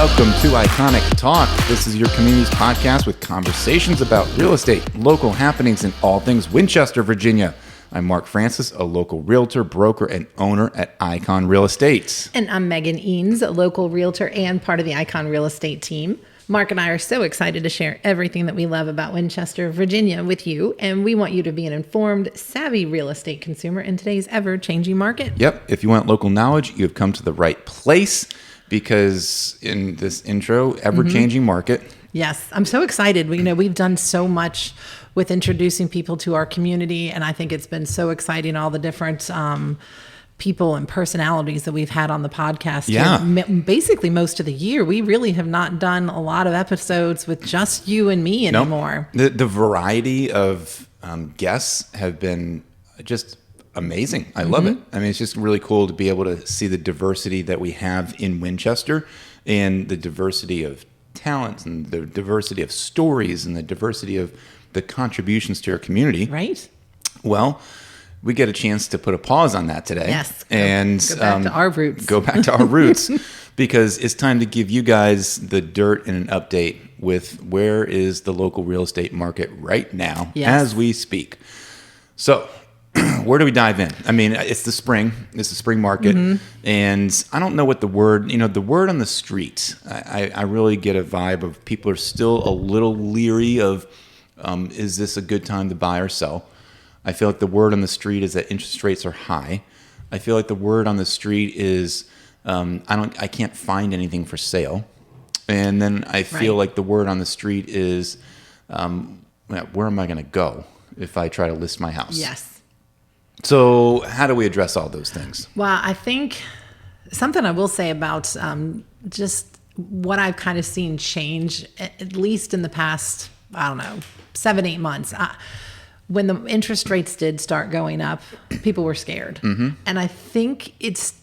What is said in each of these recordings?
welcome to Iconic Talk. This is your community's podcast with conversations about real estate, local happenings, and all things Winchester, Virginia. I'm Mark Francis, a local realtor, broker, and owner at Icon Real Estate. And I'm Megan Eanes, a local realtor and part of the Icon Real Estate team. Mark and I are so excited to share everything that we love about Winchester, Virginia with you, and we want you to be an informed, savvy real estate consumer in today's ever-changing market. Yep, if you want local knowledge, you have come to the right place because in this intro, ever-changing market. Yes, I'm so excited. We've done so much with introducing people to our community, and I think it's been so exciting, all the different people and personalities that we've had on the podcast. Yeah. Basically most of the year. We really have not done a lot of episodes with just you and me anymore. Nope. The variety of guests have been just amazing. I love it. I mean, it's just really cool to be able to see the diversity that we have in Winchester and the diversity of talents and the diversity of stories and the diversity of the contributions to our community. Right. Well, we get a chance to put a pause on that today. Yes. Go back to our roots. Go back to our roots because it's time to give you guys the dirt and an update with where is the local real estate market right now as we speak. So where do we dive in? I mean, it's the spring. It's the spring market. And I don't know what the word on the street, I really get a vibe of people are still a little leery of, is this a good time to buy or sell? I feel like the word on the street is that interest rates are high. I feel like the word on the street is I can't find anything for sale. And then I feel like the word on the street is where am I going to go if I try to list my house? Yes. So how do we address all those things? Well, I think something I will say about just what I've kind of seen change, at least in the past, 7-8 months. When the interest rates did start going up, people were scared. And I think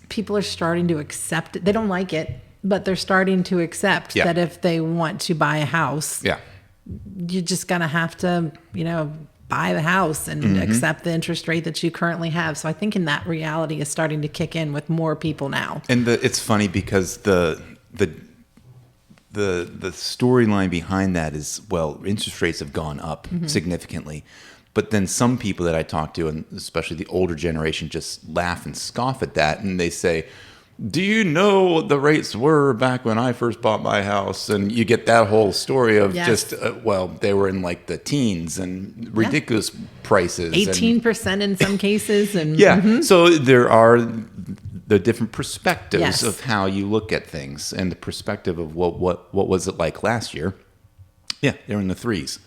people are starting to accept it. They don't like it, but they're starting to accept that if they want to buy a house, you're just going to have to, buy the house and accept the interest rate that you currently have. So I think in that reality is starting to kick in with more people now. And it's funny because the storyline behind that is, well, interest rates have gone up significantly. But then some people that I talk to, and especially the older generation, just laugh and scoff at that. And they say, do you know what the rates were back when I first bought my house? And you get that whole story of they were in like the teens and ridiculous prices. 18% in some cases. And So there are the different perspectives of how you look at things and the perspective of what was it like last year. Yeah, they're in the 3s.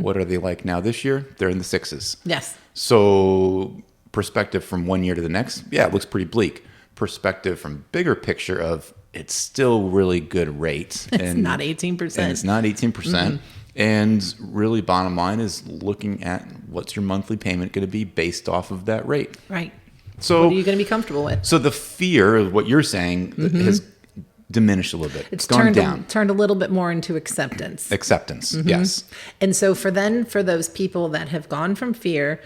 What are they like now this year? They're in the 6s. Yes. So perspective from one year to the next, it looks pretty bleak. Perspective from bigger picture of it's still really good rate. It's not 18%. And it's not 18%. And really bottom line is looking at what's your monthly payment going to be based off of that rate. Right. So what are you going to be comfortable with? So the fear of what you're saying has diminished a little bit. It's gone down. Turned a little bit more into acceptance. Yes. And so for those people that have gone from fear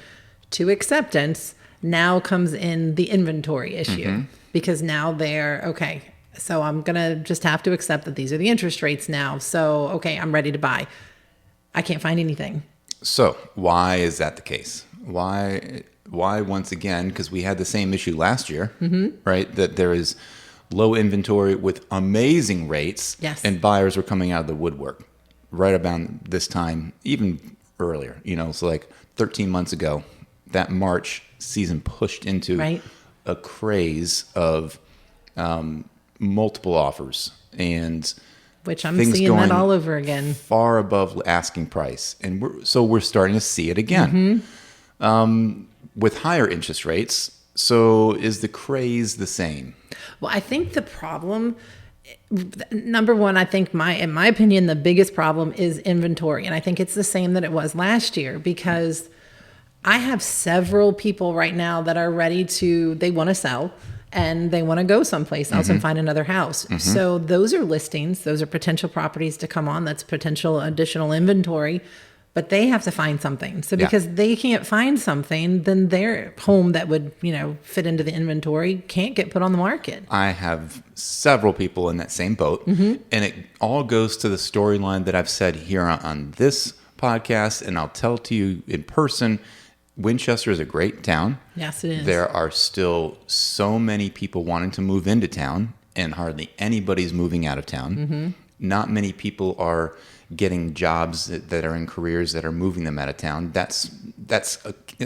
to acceptance, now comes in the inventory issue. Because now they're, okay, so I'm going to just have to accept that these are the interest rates now. So, okay, I'm ready to buy. I can't find anything. So why is that the case? Why once again, because we had the same issue last year, right? That there is low inventory with amazing rates, and buyers were coming out of the woodwork right about this time, even earlier, so like 13 months ago, that March season pushed into a craze of multiple offers and which I'm seeing that all over again, far above asking price, and we're starting to see it again with higher interest rates. So is the craze the same? Well, I think the problem, number one, I think in my opinion, the biggest problem is inventory. And I think it's the same that it was last year because I have several people right now that are they want to sell and they want to go someplace else and find another house. So those are listings. Those are potential properties to come on. That's potential additional inventory. but they have to find something. So because they can't find something, then their home that would, fit into the inventory can't get put on the market. I have several people in that same boat, and it all goes to the storyline that I've said here on this podcast, and I'll tell to you in person. Winchester is a great town. Yes, it is. There are still so many people wanting to move into town, and hardly anybody's moving out of town. Not many people are getting jobs that are in careers that are moving them out of town. That's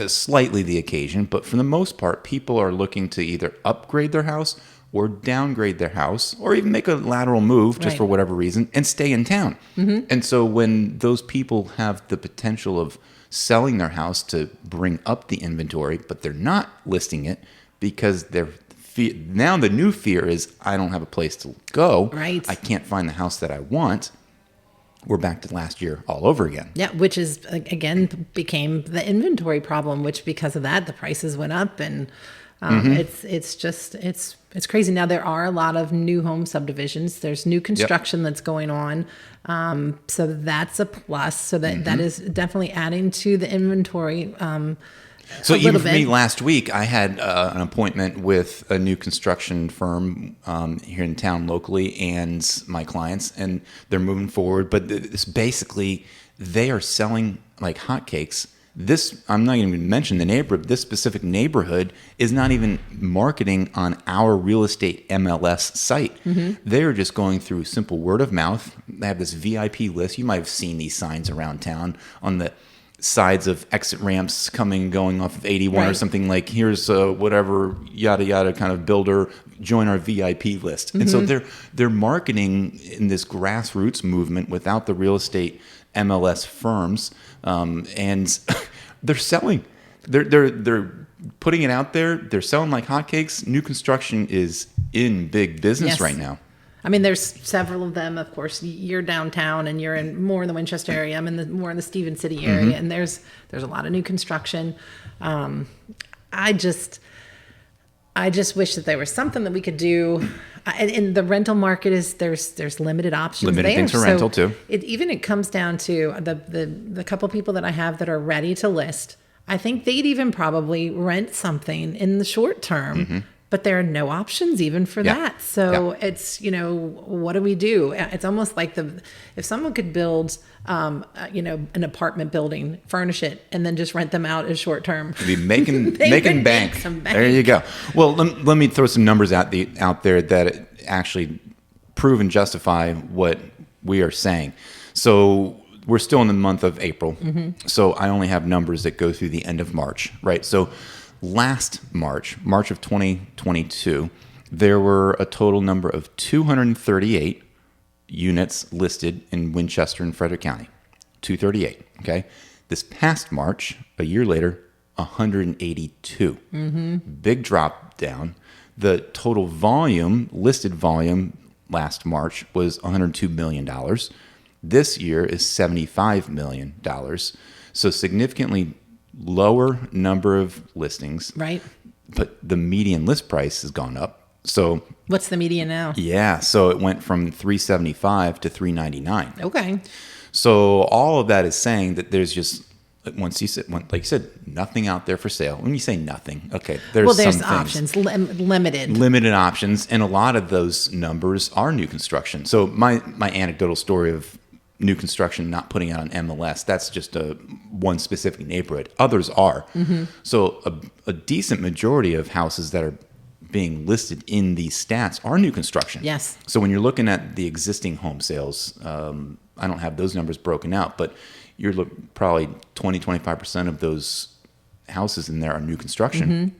slightly the occasion, but for the most part, people are looking to either upgrade their house or downgrade their house, or even make a lateral move just for whatever reason and stay in town. And so when those people have the potential of selling their house to bring up the inventory, but they're not listing it because now the new fear is, I don't have a place to go. Right. I can't find the house that I want. We're back to last year all over again. Yeah, which is, again, became the inventory problem, which because of that, the prices went up, and it's crazy. Now, there are a lot of new home subdivisions. There's new construction that's going on. So that's a plus. So that is definitely adding to the inventory. So even for me, last week, I had an appointment with a new construction firm here in town locally, and my clients, and they're moving forward. But it's basically, they are selling like hotcakes. I'm not even going to mention the neighborhood. This specific neighborhood is not even marketing on our real estate MLS site. They're just going through simple word of mouth. They have this VIP list. You might have seen these signs around town on the sides of exit ramps going off of 81 or something, like, here's whatever yada yada kind of builder, join our VIP list. And so they're marketing in this grassroots movement without the real estate MLS firms, and they're selling. They're putting it out there. They're selling like hotcakes. New construction is in big business right now. I mean, there's several of them. Of course, you're downtown and you're more in the Winchester area. I'm more in the Stephen City area, and there's a lot of new construction. I just wish that there was something that we could do. And the rental market there's limited options. Limited things for rental too. It comes down to the couple people that I have that are ready to list. I think they'd even probably rent something in the short term. But there are no options even for that. So it's, what do we do? It's almost like if someone could build, an apartment building, furnish it, and then just rent them out as short term. Be making bank. There you go. Well, let me throw some numbers out there that actually prove and justify what we are saying. So we're still in the month of April. So I only have numbers that go through the end of March, right? So last March of 2022, there were a total number of 238 units listed in Winchester and Frederick County. 238, okay? This past March, a year later, 182. Big drop down. The total listed volume last March was $102 million. This year is $75 million. So significantly lower number of listings, right? But the median list price has gone up. So what's the median now? Yeah, so it went from $375 to $399. Okay. So all of that is saying that there's just, like you said, nothing out there for sale. When you say nothing, okay, there's some options, limited options, and a lot of those numbers are new construction. So my anecdotal story of new construction not putting out on MLS, that's just one specific neighborhood. Others are. So a decent majority of houses that are being listed in these stats are new construction. Yes. So when you're looking at the existing home sales, I don't have those numbers broken out, but you're probably 20-25% of those houses in there are new construction.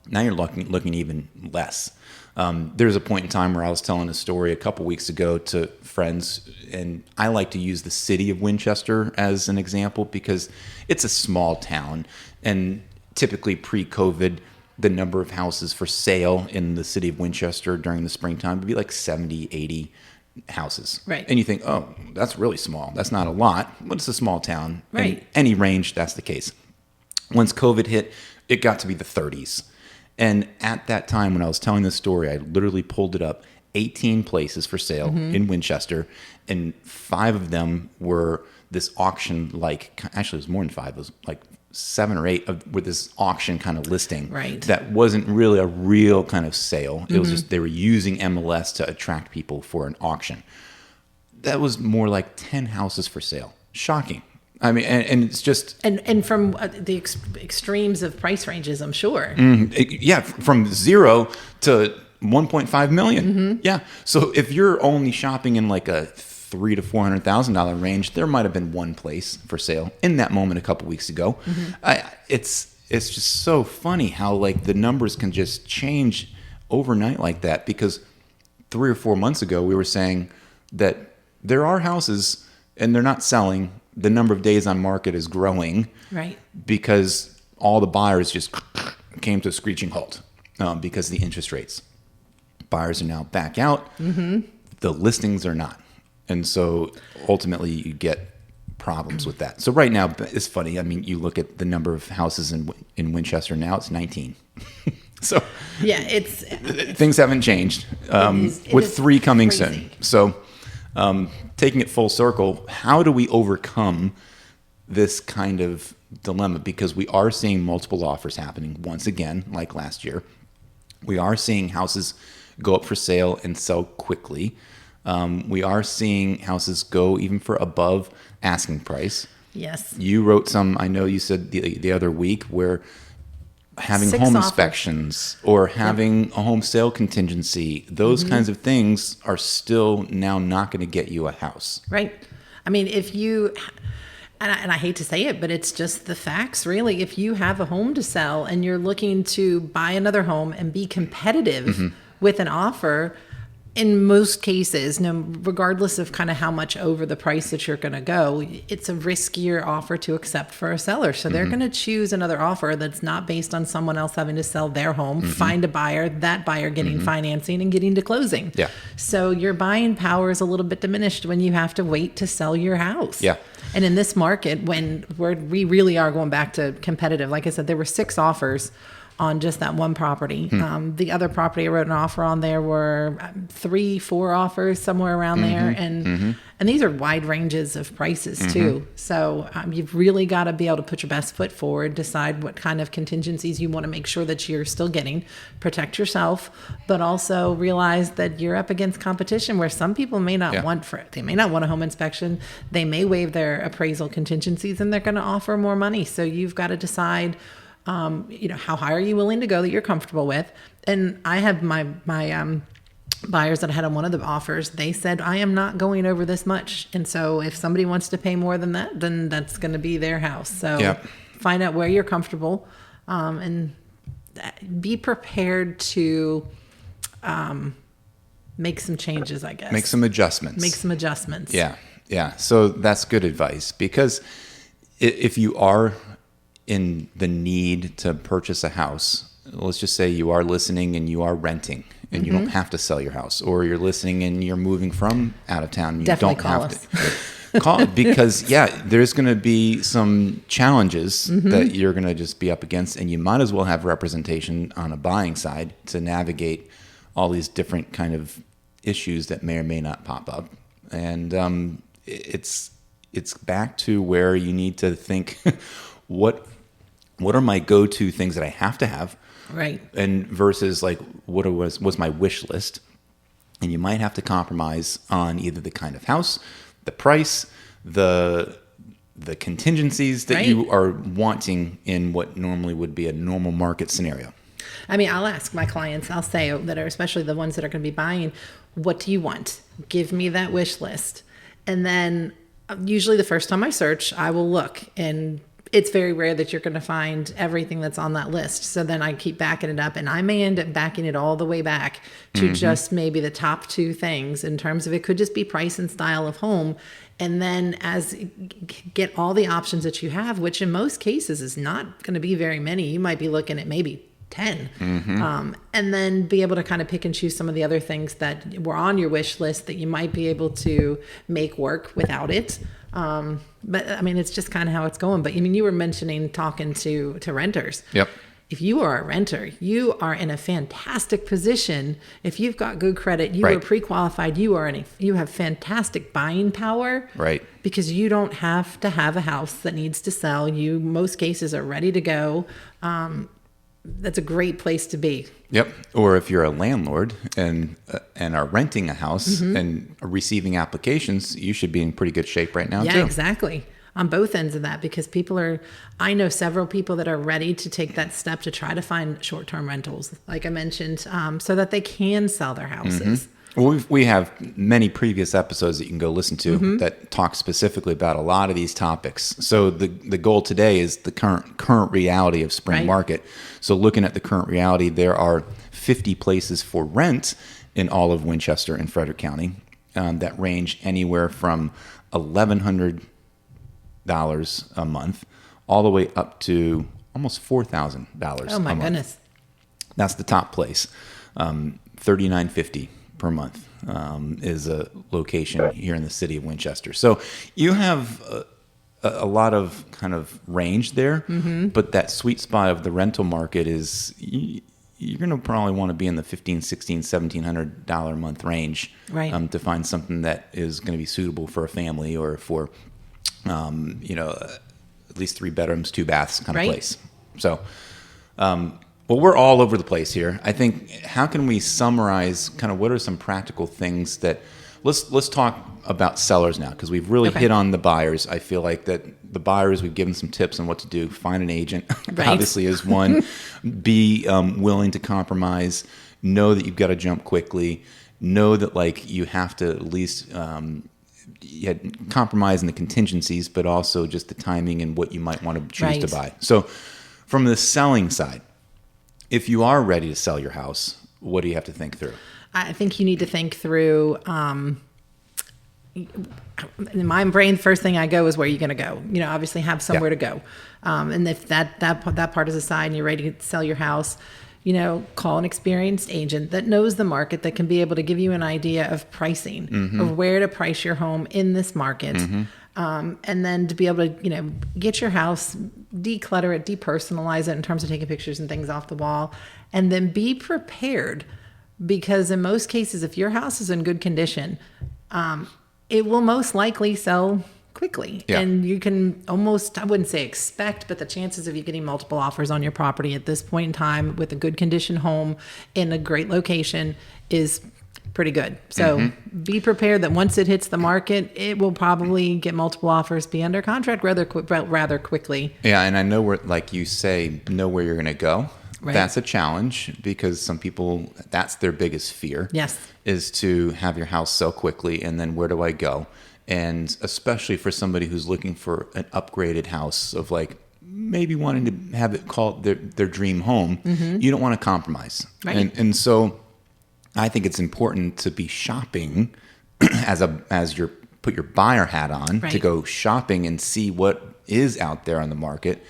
Now you're looking even less. There's a point in time where I was telling a story a couple weeks ago to friends, and I like to use the city of Winchester as an example because it's a small town, and typically pre-COVID, the number of houses for sale in the city of Winchester during the springtime would be like 70, 80 houses. Right. And you think, oh, that's really small. That's not a lot, but it's a small town. Right. In any range, that's the case. Once COVID hit, it got to be the 30s. And at that time, when I was telling this story, I literally pulled it up, 18 places for sale in Winchester, and 5 of them were this auction, like actually it was more than 5, it was like 7 or 8 with this auction kind of listing that wasn't really a real kind of sale. It was just they were using MLS to attract people for an auction. That was more like 10 houses for sale. Shocking. I mean, and it's just... And from the extremes of price ranges, I'm sure. From 0 to 1.5 million. Yeah. So if you're only shopping in like a $300,000 to $400,000 range, there might have been one place for sale in that moment a couple weeks ago. It's just so funny how like the numbers can just change overnight like that, because 3 or 4 months ago we were saying that there are houses and they're not selling. The number of days on market is growing, right? Because all the buyers just came to a screeching halt because of the interest rates. Buyers are now back out. The listings are not. And so ultimately you get problems with that. So right now it's funny. I mean, you look at the number of houses in Winchester now, it's 19. So yeah, things haven't changed with 3 coming soon. So taking it full circle, how do we overcome this kind of dilemma? Because we are seeing multiple offers happening once again, like last year. We are seeing houses go up for sale and sell quickly. We are seeing houses go even for above asking price. Yes. You wrote some, I know you said the other week, where having 6 home inspections or having a home sale contingency, those kinds of things are still now not going to get you a house. Right. I mean, if you, and I hate to say it, but it's just the facts, really. If you have a home to sell and you're looking to buy another home and be competitive with an offer, in most cases, regardless of kind of how much over the price that you're going to go, it's a riskier offer to accept for a seller. So they're going to choose another offer that's not based on someone else having to sell their home, find a buyer, that buyer getting financing and getting to closing. Yeah. So your buying power is a little bit diminished when you have to wait to sell your house. Yeah. And in this market, when we really are going back to competitive, like I said, there were 6 offers on just that one property. The other property I wrote an offer on, there were 3, 4 offers somewhere around there. And these are wide ranges of prices too. So you've really got to be able to put your best foot forward, decide what kind of contingencies you want to make sure that you're still getting, protect yourself, but also realize that you're up against competition where some people may not they may not want a home inspection. They may waive their appraisal contingencies and they're going to offer more money. So you've got to decide how high are you willing to go that you're comfortable with? And I have my buyers that I had on one of the offers, they said, I am not going over this much. And so if somebody wants to pay more than that, then that's going to be their house. So find out where you're comfortable and be prepared to make some changes, I guess. Make some adjustments. Yeah. So that's good advice, because if you are in the need to purchase a house, let's just say you are listening and you are renting and you don't have to sell your house, or you're listening and you're moving from out of town and you Definitely don't call have us. to call, because there's going to be some challenges that you're going to just be up against, and you might as well have representation on a buying side to navigate all these different kind of issues that may or may not pop up. And it's back to where you need to think, what are my go-to things that I have to have, right? And versus like what's my wish list, and you might have to compromise on either the kind of house, the price, the contingencies that you are wanting in what normally would be a normal market scenario. I mean, I'll ask my clients, I'll say that are especially the ones that are going to be buying, what do you want? Give me that wish list. And then usually the first time I search, I will look, and it's very rare that you're going to find everything that's on that list. So then I keep backing it up, and I may end up backing it all the way back to just maybe the top 2 things in terms of, it could just be price and style of home. And then as get all the options that you have, which in most cases is not going to be very many. You might be looking at maybe 10, and then be able to kind of pick and choose some of the other things that were on your wish list that you might be able to make work without it. But I mean, it's just kind of how it's going. But I mean, you were mentioning talking to renters. Yep. If you are a renter, you are in a fantastic position. If you've got good credit, you are pre-qualified, you have fantastic buying power. Right. Because you don't have to have a house that needs to sell. You, most cases, are ready to go. That's a great place to be. Yep. Or if you're a landlord and are renting a house and are receiving applications, you should be in pretty good shape right now, too. Yeah, exactly. On both ends of that, because I know several people that are ready to take that step to try to find short-term rentals, like I mentioned, so that they can sell their houses. Well, we have many previous episodes that you can go listen to that talk specifically about a lot of these topics. So the goal today is the current reality of spring market. So looking at the current reality, there are 50 places for rent in all of Winchester and Frederick County that range anywhere from $1,100 a month all the way up to almost $4,000 Oh my goodness. That's the top place. $3,950 per month is a location here in the city of Winchester. So you have a lot of kind of range there, but that sweet spot of the rental market is you're going to probably want to be in the $1,500, $1,600, $1,700 a month range to find something that is going to be suitable for a family or for at least 3 bedrooms, 2 baths kind of place. So, well, we're all over the place here. I think, how can we summarize kind of what are some practical things that, let's talk about sellers now, because we've really hit on the buyers. I feel like that the buyers, we've given some tips on what to do. Find an agent, obviously, is one. Be willing to compromise. Know that you've got to jump quickly. Know that, like, you have to at least compromise in the contingencies, but also just the timing and what you might want to choose to buy. So from the selling side, if you are ready to sell your house, what do you have to think through? I think you need to think through, in my brain, first thing I go is where you're going to go. Obviously have somewhere to go. And if that part is aside and you're ready to sell your house, call an experienced agent that knows the market, that can be able to give you an idea of pricing, of where to price your home in this market. And then to be able to, get your house, declutter it, depersonalize it in terms of taking pictures and things off the wall, and then be prepared, because in most cases, if your house is in good condition, it will most likely sell quickly. And you can almost, I wouldn't say expect, but the chances of you getting multiple offers on your property at this point in time with a good condition home in a great location is pretty good. So be prepared that once it hits the market, it will probably get multiple offers, be under contract rather quickly. Yeah, and I know where, like you say, know where you're going to go. That's a challenge, because some people, that's their biggest fear. Yes. Is to have your house sell quickly, and then where do I go? And especially for somebody who's looking for an upgraded house, of like maybe wanting to have it called their dream home, you don't want to compromise. And so I think it's important to be shopping as you put your buyer hat on, to go shopping and see what is out there on the market,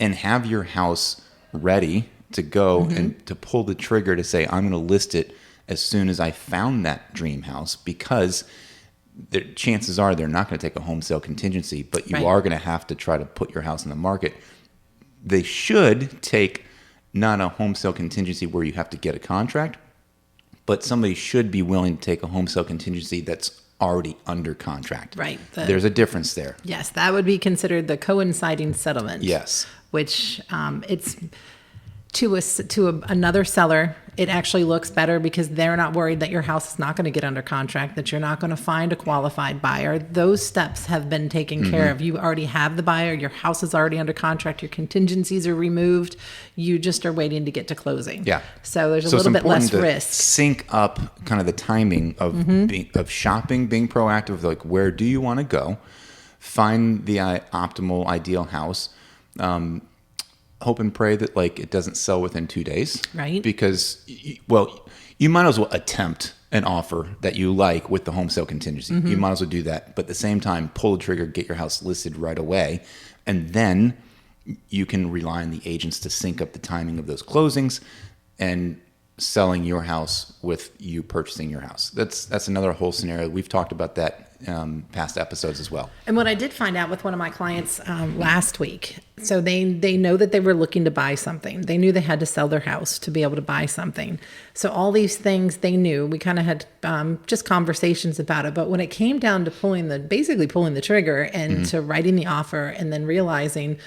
and have your house ready to go and to pull the trigger to say, I'm going to list it as soon as I found that dream house, because the chances are they're not going to take a home sale contingency, but you are going to have to try to put your house in the market. They should take not a home sale contingency where you have to get a contract, but somebody should be willing to take a home sale contingency that's already under contract. There's a difference there. Yes, that would be considered the coinciding settlement. Yes. Which it's to another seller, it actually looks better, because they're not worried that your house is not going to get under contract, that you're not going to find a qualified buyer. Those steps have been taken care of. You already have the buyer. Your house is already under contract. Your contingencies are removed. You just are waiting to get to closing. So there's a little bit less risk. Sync up kind of the timing of of shopping, being proactive, like where do you want to go, find the optimal, ideal house. Hope and pray that it doesn't sell within 2 days. Because, you might as well attempt an offer that you like with the home sale contingency. You might as well do that. But at the same time, pull the trigger, get your house listed right away. And then you can rely on the agents to sync up the timing of those closings and selling your house with you purchasing your house. That's another whole scenario. We've talked about that past episodes as well. And what I did find out with one of my clients last week, so they know that they were looking to buy something. They knew they had to sell their house to be able to buy something. So all these things they knew. We kind of had just conversations about it. But when it came down to basically pulling the trigger and to writing the offer and then realizing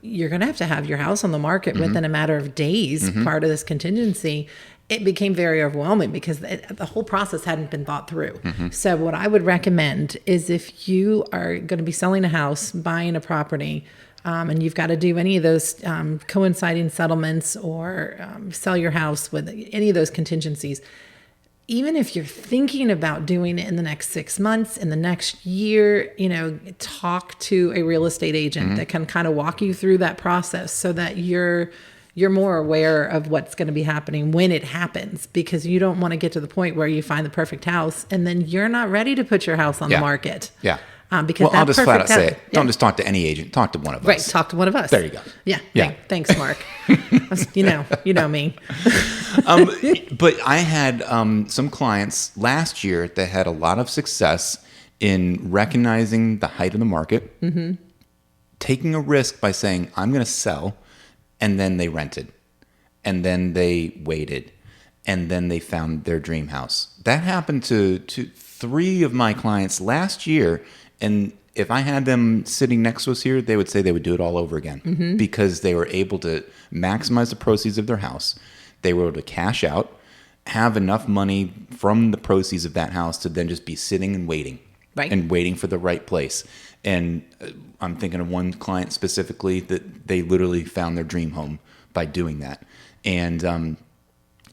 you're going to have your house on the market within a matter of days, part of this contingency, it became very overwhelming because the whole process hadn't been thought through. So what I would recommend is if you are going to be selling a house, buying a property, and you've got to do any of those coinciding settlements or sell your house with any of those contingencies, even if you're thinking about doing it in the next 6 months, in the next year, talk to a real estate agent that can kind of walk you through that process so that you're more aware of what's going to be happening when it happens, because you don't want to get to the point where you find the perfect house and then you're not ready to put your house on the market. Yeah. Because I'll just flat out say it. Don't just talk to any agent. Talk to one of us. Right. Talk to one of us. There you go. Yeah. Thanks, Mark. You know me. But I had some clients last year that had a lot of success in recognizing the height of the market, taking a risk by saying, I'm going to sell, and then they rented, and then they waited, and then they found their dream house. That happened to 3 of my clients last year. And if I had them sitting next to us here, they would say they would do it all over again because they were able to maximize the proceeds of their house. They were able to cash out, have enough money from the proceeds of that house to then just be sitting and waiting, and waiting for the right place. And I'm thinking of one client specifically that they literally found their dream home by doing that. And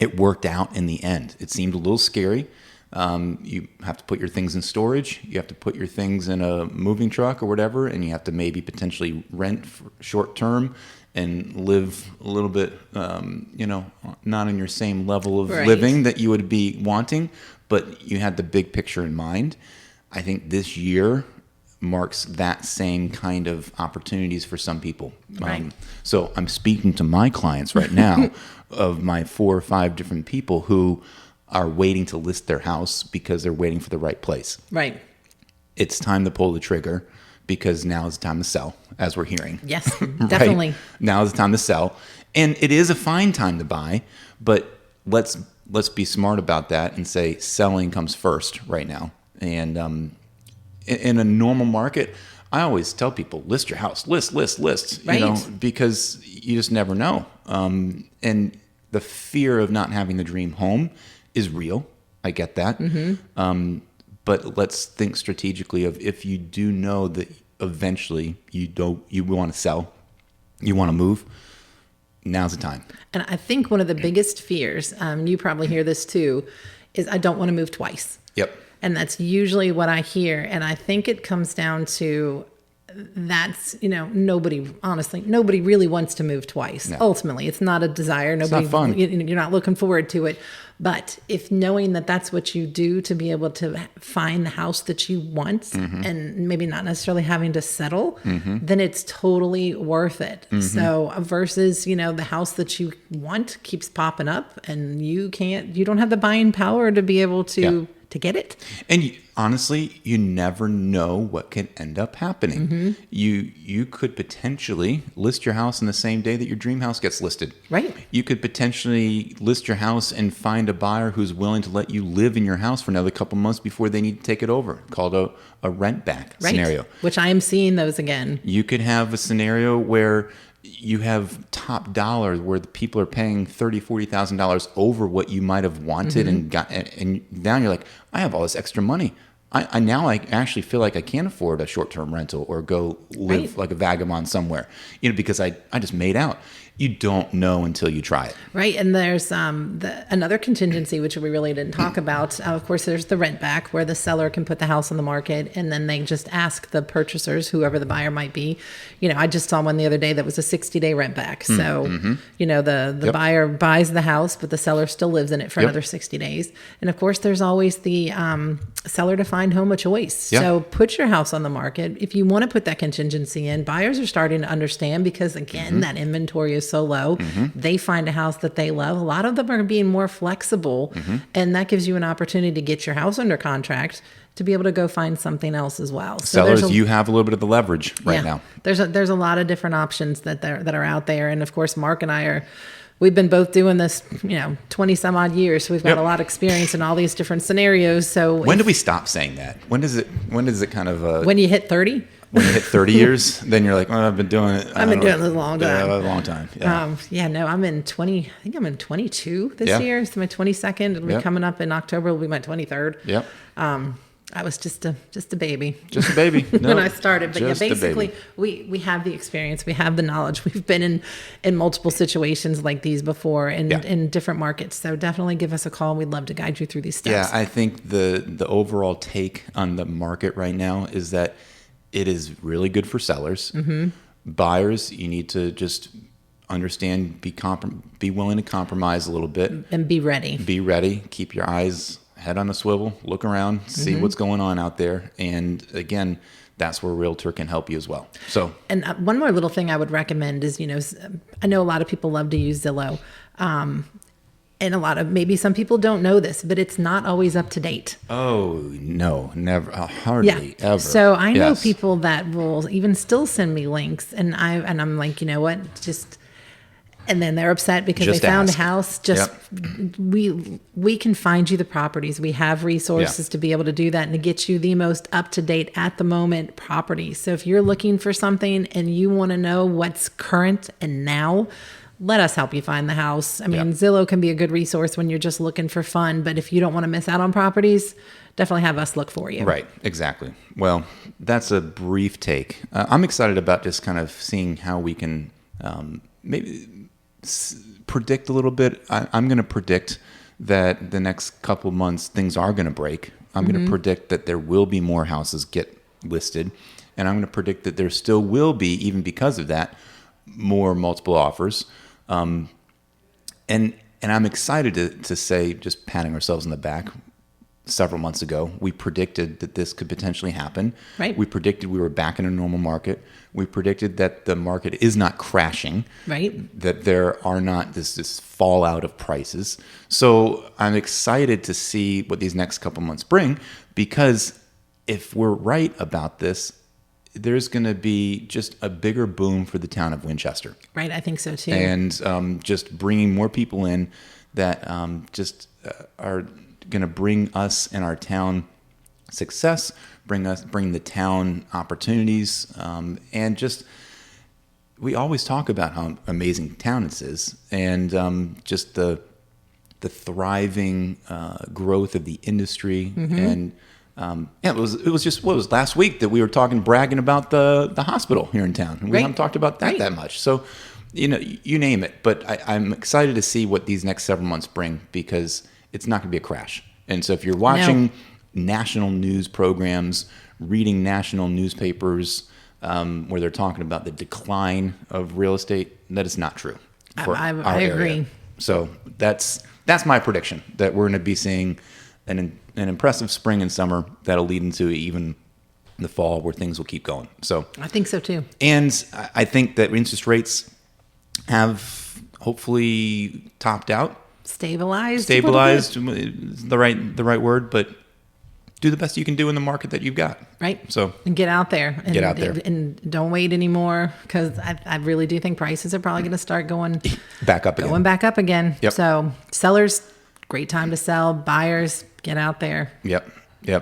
it worked out in the end. It seemed a little scary. You have to put your things in storage. You have to put your things in a moving truck or whatever, and you have to maybe potentially rent for short term and live a little bit, not in your same level of living that you would be wanting, but you had the big picture in mind. I think this year marks that same kind of opportunities for some people. So I'm speaking to my clients right now of my 4 or 5 different people who are waiting to list their house because they're waiting for the right place. Right. It's time to pull the trigger because now is the time to sell, as we're hearing. Yes, definitely. Now is the time to sell. And it is a fine time to buy, but let's be smart about that and say selling comes first right now. And in a normal market, I always tell people, list your house, list, because you just never know. And the fear of not having the dream home is real. I get that. But let's think strategically of if you do know that eventually you want to sell, you want to move, now's the time. And I think one of the biggest fears, you probably hear this too, is I don't want to move twice. Yep. And that's usually what I hear. And I think it comes down to nobody really wants to move twice. No. Ultimately, it's not a desire. It's not fun. You're not looking forward to it. But if knowing that that's what you do to be able to find the house that you want and maybe not necessarily having to settle, then it's totally worth it. So versus, the house that you want keeps popping up and you don't have the buying power to be able to get it. And honestly, you never know what can end up happening. You could potentially list your house in the same day that your dream house gets listed. Right. You could potentially list your house and find a buyer who's willing to let you live in your house for another couple months before they need to take it over, called a rent back scenario. Which I am seeing those again. You could have a scenario where you have top dollar where the people are paying $30,000, $40,000 over what you might have wanted and now you're like, I have all this extra money. I now actually feel like I can't afford a short-term rental or go live like a vagabond somewhere, because I just made out. You don't know until you try it. Right. And there's another contingency, which we really didn't talk about. Of course, there's the rent back where the seller can put the house on the market and then they just ask the purchasers, whoever the buyer might be. I just saw one the other day that was a 60-day rent back. So, the buyer buys the house, but the seller still lives in it for another 60 days. And of course, there's always the seller to find home of choice. Yep. So put your house on the market. If you want to put that contingency in, buyers are starting to understand because, again, that inventory is so low. They find a house that they love. A lot of them are being more flexible, and that gives you an opportunity to get your house under contract to be able to go find something else as well. So sellers, you have a little bit of the leverage right now. There's a lot of different options that are out there, and of course, Mark and I we've been both doing this, 20 some odd years. So we've got a lot of experience in all these different scenarios. So when do we stop saying that? When does it kind of when you hit 30? When you hit 30 years, then you're like, well, I've been doing it. I've been doing it a long time. Yeah, a long time. Yeah. I'm in 20. I think I'm in 22 this year. It's my 22nd. It'll be coming up in October. It'll be my 23rd. Yep. I was just a baby. Just a baby. When I started. But basically we have the experience. We have the knowledge. We've been in multiple situations like these before in different markets. So definitely give us a call. We'd love to guide you through these steps. Yeah, I think the overall take on the market right now is that it is really good for sellers. Buyers, you need to just understand, be willing to compromise a little bit. And be ready. Be ready. Keep your head on a swivel, look around, see what's going on out there. And again, that's where a realtor can help you as well. So, and one more little thing I would recommend is, I know a lot of people love to use Zillow. And maybe some people don't know this, but it's not always up to date. Oh, no, never, hardly ever. So I know people that will even still send me links, and I'm like, you know what, and then they're upset because they found a house. We can find you the properties. We have resources to be able to do that and to get you the most up to date at the moment property. So if you're looking for something and you want to know what's current and now, let us help you find the house. I mean, Zillow can be a good resource when you're just looking for fun, but if you don't want to miss out on properties, definitely have us look for you. Right, exactly. Well, that's a brief take. I'm excited about just kind of seeing how we can maybe predict a little bit. I'm going to predict that the next couple of months things are going to break. I'm going to predict that there will be more houses get listed, and I'm going to predict that there still will be, even because of that, more multiple offers. And I'm excited to say, just patting ourselves on the back, several months ago, we predicted that this could potentially happen. Right. We predicted we were back in a normal market. We predicted that the market is not crashing. Right. That there are not this fallout of prices. So I'm excited to see what these next couple months bring, because if we're right about this, there's going to be just a bigger boom for the town of Winchester. Right, I think so too. And just bringing more people in that are going to bring us and our town success, bring the town opportunities, and just we always talk about how amazing town this is, and just the thriving growth of the industry and. It was just what was last week that we were bragging about the hospital here in town, and we haven't talked about that much. So, you name it. But I'm excited to see what these next several months bring, because it's not going to be a crash. And so, if you're watching national news programs, reading national newspapers where they're talking about the decline of real estate, that is not true. I agree. So that's my prediction, that we're going to be seeing an impressive spring and summer that'll lead into even the fall, where things will keep going. So I think so too. And I think that interest rates have hopefully topped out. Stabilized is the right word, but do the best you can do in the market that you've got. Right. So and get out there. And don't wait anymore, because I really do think prices are probably going to start going back up again. Yep. So sellers, great time to sell. Buyers, get out there. Yep.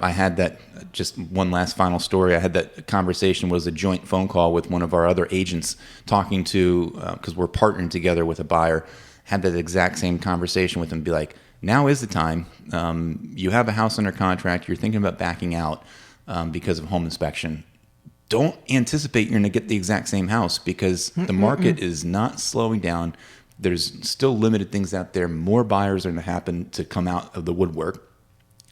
I had that, just one last final story. I had that conversation, was a joint phone call with one of our other agents, talking to, because we're partnering together with a buyer, had that exact same conversation with him, be like, now is the time. You have a house under contract. You're thinking about backing out because of home inspection. Don't anticipate you're going to get the exact same house, because the market is not slowing down. There's still limited things out there. More buyers are going to happen to come out of the woodwork.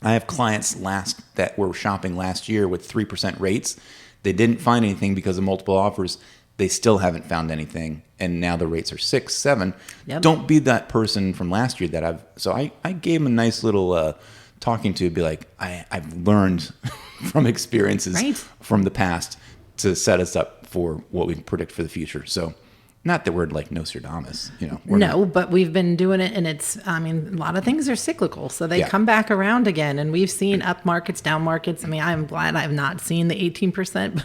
I have clients that were shopping last year with 3% rates. They didn't find anything because of multiple offers. They still haven't found anything, and now the rates are 6, 7. Yep. Don't be that person from last year So I gave them a nice little talking to, be like, I've learned from experiences from the past to set us up for what we can predict for the future. So Not that we're like Nostradamus, but we've been doing it, and a lot of things are cyclical, so they come back around again, and we've seen up markets, down markets. I mean, I'm glad I've not seen the 18%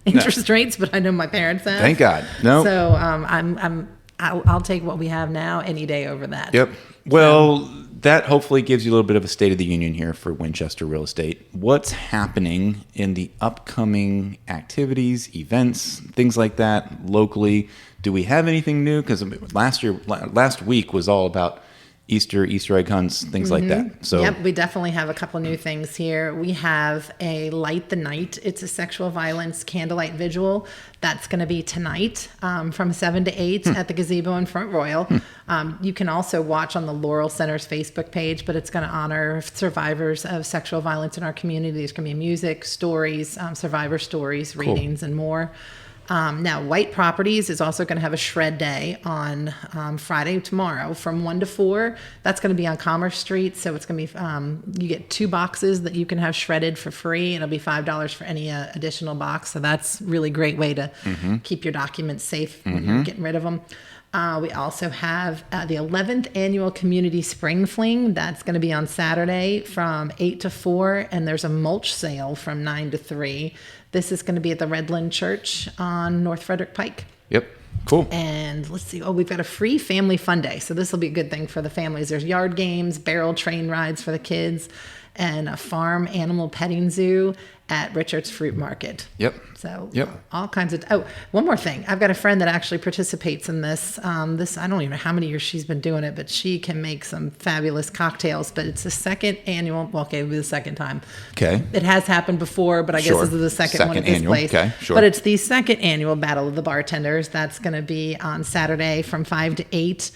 interest rates, but I know my parents have. Thank God. No. So I'll take what we have now any day over that. Yep. Well, that hopefully gives you a little bit of a state of the union here for Winchester Real Estate. What's happening in the upcoming activities, events, things like that locally? Do we have anything new? Because last week was all about Easter egg hunts, things like that. So we definitely have a couple new things here. We have a Light the Night. It's a sexual violence candlelight vigil. That's going to be tonight from 7 to 8 at the gazebo in Front Royal. You can also watch on the Laurel Center's Facebook page, but it's going to honor survivors of sexual violence in our community. There's going to be music, stories, survivor stories, readings, and more. Now, White Properties is also going to have a shred day on Friday, tomorrow, from 1 to 4. That's going to be on Commerce Street. So it's going to be, you get 2 boxes that you can have shredded for free. It'll be $5 for any additional box. So that's really great way to keep your documents safe when you're getting rid of them. We also have the 11th annual Community Spring Fling. That's going to be on Saturday from 8 to 4. And there's a mulch sale from 9 to 3. This is going to be at the Redland Church on North Frederick Pike. Yep. Cool. And let's see. We've got a free family fun day. So this will be a good thing for the families. There's yard games, barrel train rides for the kids, and a farm animal petting zoo at Richard's Fruit Market. Yep. So all kinds of, one more thing. I've got a friend that actually participates in this. I don't even know how many years she's been doing it, but she can make some fabulous cocktails. But it's the second annual, it will be the second time. Okay. It has happened before, but I guess this is the second one at this place. Okay, sure. But it's the second annual Battle of the Bartenders. That's going to be on Saturday from 5 to 8.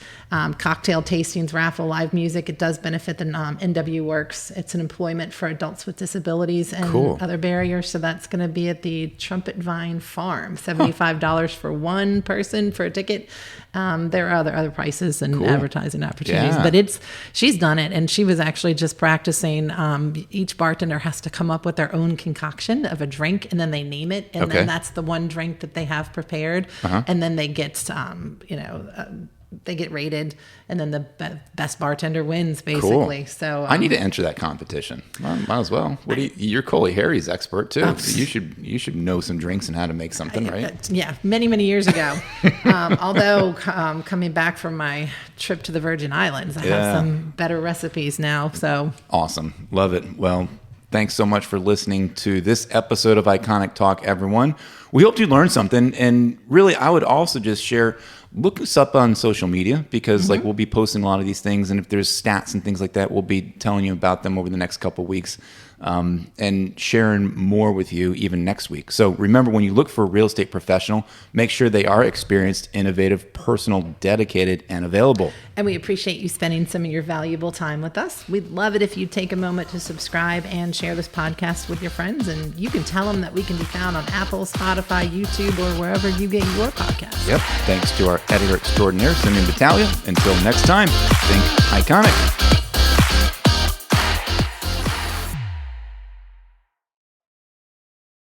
Cocktail tastings, raffle, live music. It does benefit the NW Works. It's an employment for adults with disabilities and other barriers. So that's going to be at the Trumpet Vine Farm. $75 for one person for a ticket. There are other prices and advertising opportunities, but she's done it, and she was actually just practicing. Each bartender has to come up with their own concoction of a drink, and then they name it, and then that's the one drink that they have prepared, and then they get they get rated, and then the best bartender wins, basically. So I need to enter that competition. Might as well. You're Coley Harry's expert too. So you should know some drinks and how to make something, right? Many years ago. Although coming back from my trip to the Virgin Islands, I have some better recipes now. So awesome, love it. Well, thanks so much for listening to this episode of Iconic Talk, everyone. We hope you learned something, and really, I would also just share. Look us up on social media, because we'll be posting a lot of these things, and if there's stats and things like that, we'll be telling you about them over the next couple of weeks, and sharing more with you even next week. So remember, when you look for a real estate professional, make sure they are experienced, innovative, personal, dedicated, and available. And we appreciate you spending some of your valuable time with us. We'd love it if you'd take a moment to subscribe and share this podcast with your friends, and you can tell them that we can be found on Apple, Spotify, YouTube, or wherever you get your podcasts. Yep. Thanks to our editor extraordinaire, Simeon Battaglia. Until next time, think iconic.